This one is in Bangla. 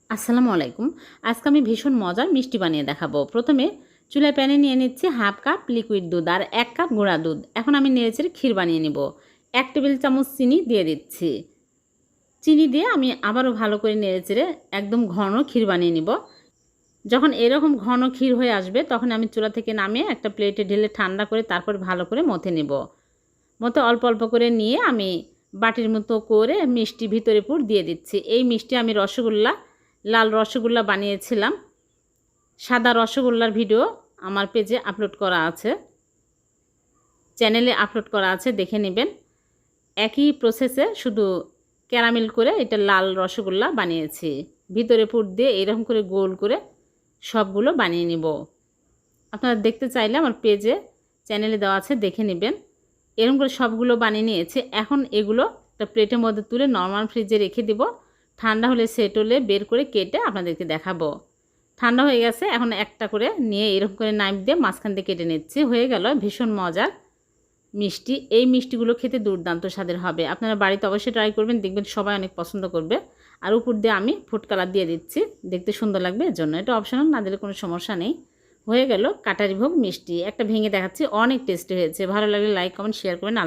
আসসালামু আলাইকুম। আজকে আমি ভীষণ মজার মিষ্টি বানিয়ে দেখাবো। প্রথমে চুলায় প্যানে নিয়ে নিচ্ছি হাফ কাপ লিকুইড দুধ আর 1 কাপ গুঁড়া দুধ। এখন আমি নেড়েচেড়ে ক্ষীর বানিয়ে নিব। 1 টেবিল চামচ চিনি দিয়ে দিচ্ছি। চিনি দিয়ে আমি আবারও ভালো করে নেড়েচেড়ে একদম ঘন ক্ষীর বানিয়ে নিব। যখন এরকম ঘন ক্ষীর হয়ে আসবে তখন আমি চুলা থেকে নামিয়ে একটা প্লেটে ঢেলে ঠান্ডা করে তারপর ভালো করে মথে নেব। মতো অল্প অল্প করে নিয়ে আমি বাটির মতো করে মিষ্টি ভিতরে পুর দিয়ে দিচ্ছি। এই মিষ্টি আমি লাল রসগোল্লা বানিয়েছিলাম। সাদা রসগোল্লার ভিডিও আমার পেজে আপলোড করা আছে, চ্যানেলে আপলোড করা আছে, দেখে নেবেন। একই প্রসেসে শুধু ক্যারামেল করে এটা লাল রসগোল্লা বানিয়েছি। ভিতরে পুর দিয়ে এরকম করে গোল করে সবগুলো বানিয়ে নিব। আপনারা দেখতে চাইলে আমার পেজে চ্যানেলে দেওয়া আছে, দেখে নেবেন। এরকম করে সবগুলো বানিয়ে নিয়েছি। এখন এগুলো একটা প্লেটের মধ্যে তুলে নরমাল ফ্রিজে রেখে দিব। ঠান্ডা হলে সেট হলে বের করে কেটে আপনাদেরকে দেখাবো। ঠান্ডা হয়ে গেছে, এখন একটা করে নিয়ে এরকম করে নাইফ দিয়ে মাঝখান দিয়ে কেটে নিচ্ছি। হয়ে গেল ভীষণ মজার মিষ্টি। এই মিষ্টিগুলো খেতে দুর্দান্ত স্বাদের হবে। আপনারা বাড়িতে অবশ্যই ট্রাই করবেন, দেখবেন সবাই অনেক পছন্দ করবে। আর উপর দিয়ে আমি ফুড কালার দিয়ে দিচ্ছি, দেখতে সুন্দর লাগবে এর জন্য। এটা অপশনাল, না দিলে কোনো সমস্যা নেই। হয়ে গেল কাটারি ভোগ মিষ্টি। একটা ভেঙে দেখাচ্ছি, অনেক টেস্টি হয়েছে। ভালো লাগলে লাইক কমেন্ট শেয়ার করবেন।